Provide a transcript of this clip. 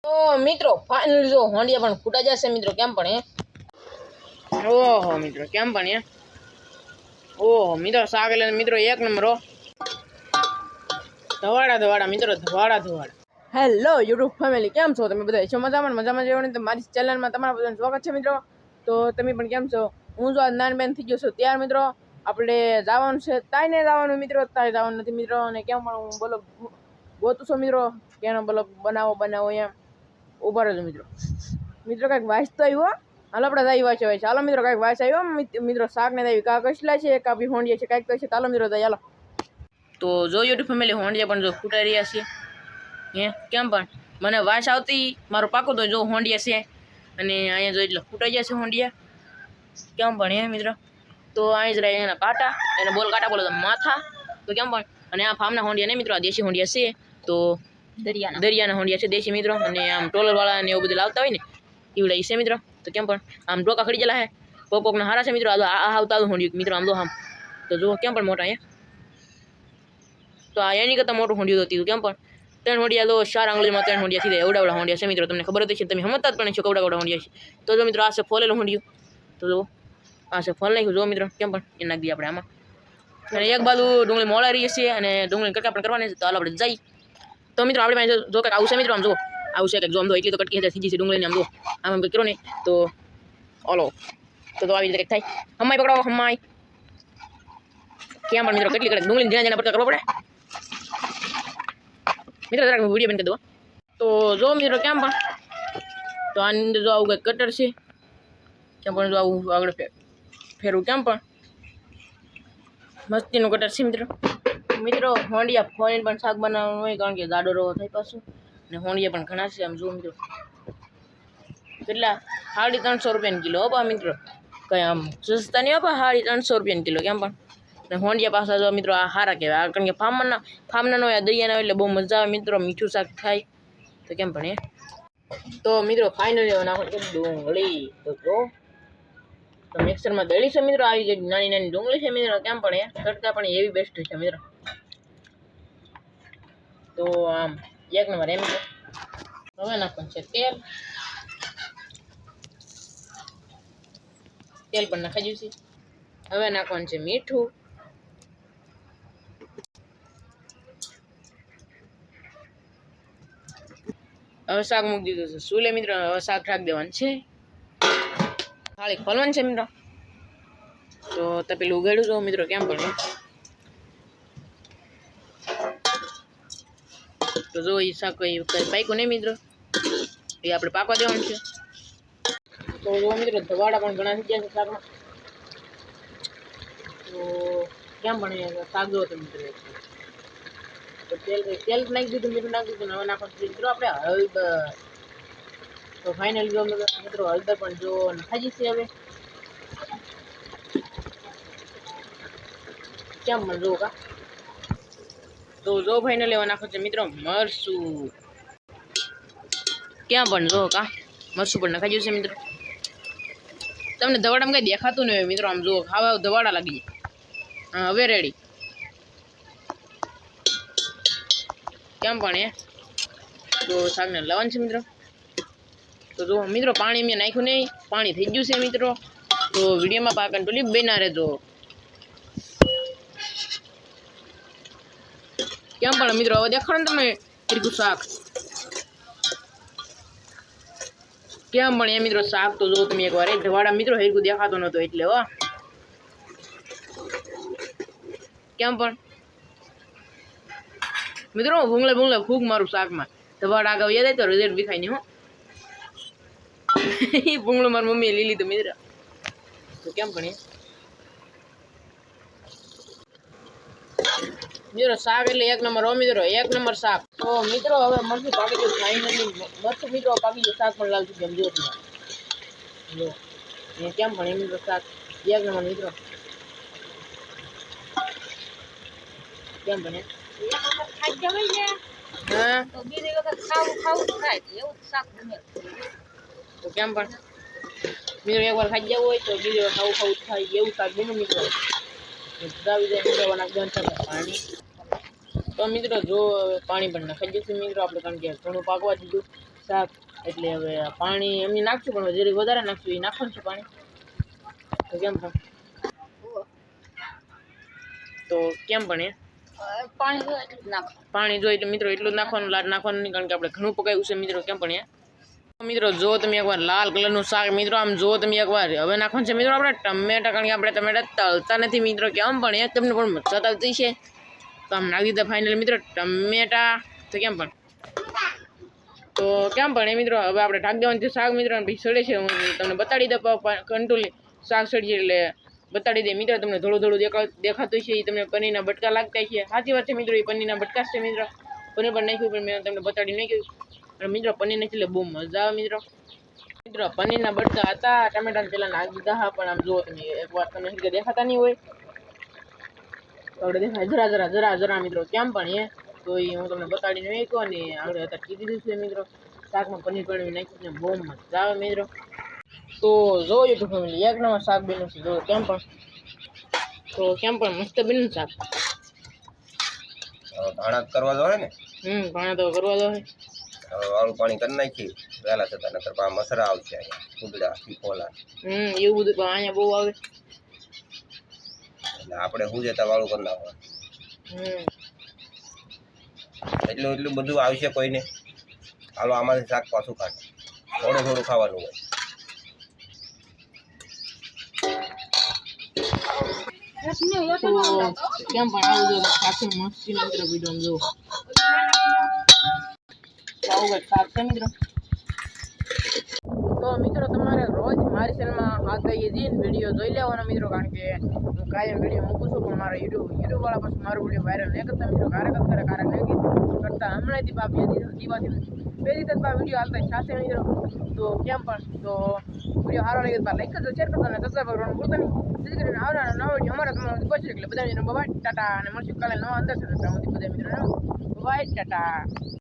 તો મિત્રો ફાઇનલી જો હોંડિયા પણ ફૂટા જશે મિત્રો કેમ પણ ઓહો મિત્રો કેમ પણ ઓહો મિત્રો શાક એટલે મિત્રો એક નંબર હો ધવાડા મિત્રો ધવાડા હેલો યુટ્યુબ ફેમિલી કેમ છો તમે બધા છો મજામાં જેવું તો મારી ચેનલમાં તમારા બધાનું સ્વાગત છે મિત્રો તો તમે પણ કેમ છો હું જો નાનબેન થઈ ગયો છું ત્યાર મિત્રો આપણે જવાનું છે તાઈને જવાનું મિત્રો તાઈ જવાનું નથી મિત્રો અને કેમ પણ હું બોલો ગોતું છો મિત્રો કેનો બોલો બનાવો એમ ઉભા રહેજો મિત્રો કંઈક વાંચ તો આવ્યો હાલો આપણે જઈ વાંચે ચાલો મિત્રો કંઈક વાંચ આવ્યો મિત્રો શાક ને દઈ કા કસલા છે કા બી હોંડિયા છે કંઈક તો છે ચાલો મિત્રો જઈ હાલો તો જો યુટ્યુબ ફેમિલી હોંડિયા પણ જો ફૂટાઈ રહ્યા છે કેમ પણ મને વાંચ આવતી મારો પાકો તો જો હોંડિયા છે અને અહીંયા જો એટલે ફૂટાઈ ગયા છે હોંડિયા કેમ પણ મિત્રો તો અહીં જ રહે એના કાંટા એને કાંટા બોલો તો માથા તો કેમ પણ અને આ ફાર્મના હોંડિયા નહીં મિત્રો આ દેશી હોંડિયા છે તો દરિયાના હોંડિયા છે દેશી મિત્રો અને આમ ટોલરવાળા ને એવું બધું લાવતા હોય ને એવું લઈ છે મિત્રો તો કેમ પણ આમ ડોકા ખડી ગયેલા હે કોકના હારા છે મિત્રો આ આવતા હોંડિયું મિત્રો આમ આમ તો જુઓ કેમ પણ મોટા અહીંયા તો આ એની કરતાં મોટું હોંડિયું હતું કેમ પણ 3 હોંડિયા તો 4 આંગળીમાં 3 હોંડિયા સીધા એવડા હોંડિયા છે મિત્રો તમને ખબર હતી તમે સમજતા જ પણ છો કવડા હોંડિયા છે તો જો મિત્રો આ છે ફોલેલું હોંડિયું તો જો આ છે ફોલ નાખ્યું જો મિત્રો કેમ પણ એ નાખી દઈએ આપણે આમાં અને એક બાજુ ડુંગળી મોળા રહી છે અને ડુંગળી કટકા પણ કરવાની છે તો હાલ આપણે જઈ તો મિત્રો આપણે પાસે જો કંઈક આવશે મિત્રો આમ જો આવશે કંઈક જો આમ જો એટલી તો કટકી સીધી છે ડુંગળીને આમ જો આમ કંઈક કરો ને તો ઓલો તો આવી રીતે કંઈક થાય હમાઈ પકડો હમાઈ કેમ પણ મિત્રો કેટલી કડક ડુંગળી જ્યાં પટકા કરવા પડે મિત્રો જરાક વિડીયો બન કરી દો તો જો મિત્રો કેમ પણ તો આની અંદર જો આવું કંઈક કટર છે કેમ પણ જો આવું આગળ ફેરવું કેમ પણ મસ્તીનું કટર છે મિત્રો હોંડિયા ફોઈને પણ શાક બનાવવાનું હોય કારણ કે જાડો રવો થાય પાછું અને હોંડિયા પણ ઘણા છે આમ જો મિત્રો કેટલા 350 રૂપિયાની કિલો હો મિત્રો કંઈ આમ સસ્તા નહીં હો 350 રૂપિયાની કિલો કેમ પણ અને હોંડિયા પાછા જો મિત્રો આ સારા કહેવાય કારણ કે ફાર્મના હોય દરિયાના હોય એટલે બહુ મજા આવે મિત્રો મીઠું શાક થાય તો કેમ પણ તો મિત્રો ફાઇનલી નાખો ડુંગળી તો જો તો મિક્સરમાં દળી છે મિત્રો આવી જે નાની ડુંગળી છે મિત્રો કેમ પણ કરતા પણ એવી બેસ્ટ છે મિત્રો તો આમ એક નંબર એમ હવે નાખવાનું છે તેલ પણ નાખાઈ ગયું છે હવે નાખવાનું છે મીઠું હવે શાક મૂકી દીધું છે સુલે મિત્રો હવે શાક રાખી દેવાનું છે થાળી ખોલવાનું છે મિત્રો તો તપેલું ઉગાડ્યું છો મિત્રો કેમ પણ તો જો એ શાક કઈ પાક્યું નહીં મિત્રો એ આપણે પાકવા દેવાનું છે તો જો મિત્રો ધવાડા પણ ઘણા થઈ ગયા છે શાકમાં તો કેમ પણ શાક જો તમે મિત્રો તો તેલ નાખી દીધું મીઠું નાખી દીધું હવે નાખવાનું મિત્રો આપણે હળદર તો ફાઇનલ જો મિત્રો હળદર પણ જો નાખી છે હવે કેમ પણ જો કા તો જો ફાઇનલ એવા નાખો છે મિત્રો મરચું ક્યાં પણ જો કા મરચું પણ નાખાઈ છે મિત્રો તમને ધવાડામાં કઈ દેખાતું નહીં હોય મિત્રો આમ જુઓ ખાવા ધવાડા લાગી જાય હા હવે રેડી કેમ પણ તો શાકને લવાનું છે મિત્રો તો જો મિત્રો પાણી મેં નાખ્યું નહીં પાણી થઈ ગયું છે મિત્રો તો વિડીયોમાં પાકન ટોલી બેના રહેજો કેમ પણ મિત્રો હવે દેખાડો ને તમે તીખું શાક કેમ પણ મિત્રો શાક તો જો તમે એકવાર ધવાડા મિત્રો હેરકું દેખાતો નતો એટલે હો કેમ પણ મિત્રો ભૂંગળે ફૂગ મારું શાકમાં ધવાડા આગળ યાદ તો રિઝલ્ટ દેખાય નહીં હો એ ભૂંગળું મારી મમ્મીએ લઈ લીધું મિત્રો તો કેમ પણ મિત્રો શાક એટલે એક નંબર હો મિત્રો એક નંબર શાક તો મિત્રો હવે મરચું પાકી ગયું ફાઇનલી મરચું મિત્રો પાકી ગયું શાક પણ લાલ છું કેમ જો કેમ પણ મિત્રો શાક એક નંબર મિત્રો કેમ પણ હા તો બીજી વખત ખાવું થાય એવું શાક બને તો કેમ પણ મિત્રો એકવાર ખાઈ જવું હોય તો બીજી વાર ખાવું થાય એવું શાક બને મિત્રો પાણી તો મિત્રો જો પાણી પણ નાખાઈ જશે મિત્રો આપણે કારણ કે ઘણું પાકવા દીધું શાક એટલે હવે પાણી એમની નાખશું, પણ જરીક વધારે નાખશું. એ નાખવાનું છે પાણી. તો કેમ પણ પાણી જોઈએ તો મિત્રો એટલું જ નાખવાનું, લાડ નાખવાનું નહીં, કારણ કે આપણે ઘણું પકાવ્યું છે મિત્રો. કેમ પણ મિત્રો જો તમે એકવાર લાલ કલરનું શાક મિત્રો આમ જો તમે એકવાર હવે નાખવાનું છે મિત્રો આપણે ટમેટા, કારણ કે આપણે ટમેટા તળતા નથી મિત્રો. કેમ પણ તમને પણ મજા આવતી છે તો આમ નાખી દીધા ફાઇનલ મિત્રો ટમેટા. તો કેમ પણ મિત્રો હવે આપણે ઢાંકી દેવાનું છે શાક મિત્રો. પછી સડે છે હું તમને બતાડી દઉં કંટ્રોલી શાક સડી એટલે બતાડી દે મિત્રો. તમને થોડું થોડું દેખાતું છે. એ તમને પનીરના બટકા લાગતા છે. સાચી વાત છે મિત્રો, એ પનીરના બટકા છે મિત્રો. પનીર પણ નાખ્યું, પણ મેં તમને બતાડી નહીં ગયું. અને મિત્રો પનીર નાખી એટલે બહુ મજા આવે મિત્રો. પનીરના બટકા હતા, ટમેટા પેલા નાખી દીધા હા, પણ આમ જુઓ તમે એકવાર તમે દેખાતા નહીં હોય તો આપણે દેખાય જરા મિત્રો. કેમ પણ તો એ હું તમને બતાડીને નહીં કહું, અને આપણે અત્યારે કીધી દીધું છે મિત્રો. શાકમાં પનીર પડી નાખ્યું બહુ મજા આવે મિત્રો. તો જો યુટ્યુબ ફેમિલી એક નવા શાક બન્યું છે. જો કેમ પણ મસ્ત બન્યું શાક. ભાણા કરવા દો ને. ભાણા તો કરવા દો. હવે વાળું પાણી કરી નાખી વહેલા થતા, નકર પા મસરા આવશે અહીંયા કુદડા તીખોલા. એવું બધું પણ અહીંયા બહુ આવે એટલે આપણે શું જતા વાળું કરી નાખવાનું. એટલું બધું આવશે કોઈને. હાલો આમાંથી શાક પાછું કાઢે, થોડું થોડું ખાવાનું હોય. કેમ પણ આવું શાક મસ્તી મિત્રો વિડીયો જો શાક છે મિત્રો. તો મિત્રો તમારે રોજ મારી ચેનલમાં હાથ દઈએ જઈને વિડીયો જોઈ લેવાનો મિત્રો, કારણ કે હું કાયમ વિડીયો મૂકું છું, પણ મારા યુટ્યુબ વાળા પછી મારો વિડીયો વાયરલ નહીં કરતા મિત્રો. કારક નહીં કરતા હમણાંથી દીવાથી 2 દિવસ વિડીયો હાલતા સાથે મિત્રો. તો કેમ પણ તો વિડીયો સારો લાગે તો લાઈક કરજો, શેર કરજો અને સબસ્ક્રાઈબ કરવાનું ભૂલતા નહીં. જેથી કરીને આવનારા નવા વિડીયો અમારા તમારા પહોંચે. એટલે બધા મિત્રો બાય ટાટા, અને મળશું કાલે નવા અંદર બધા મિત્રો બાય ટાટા.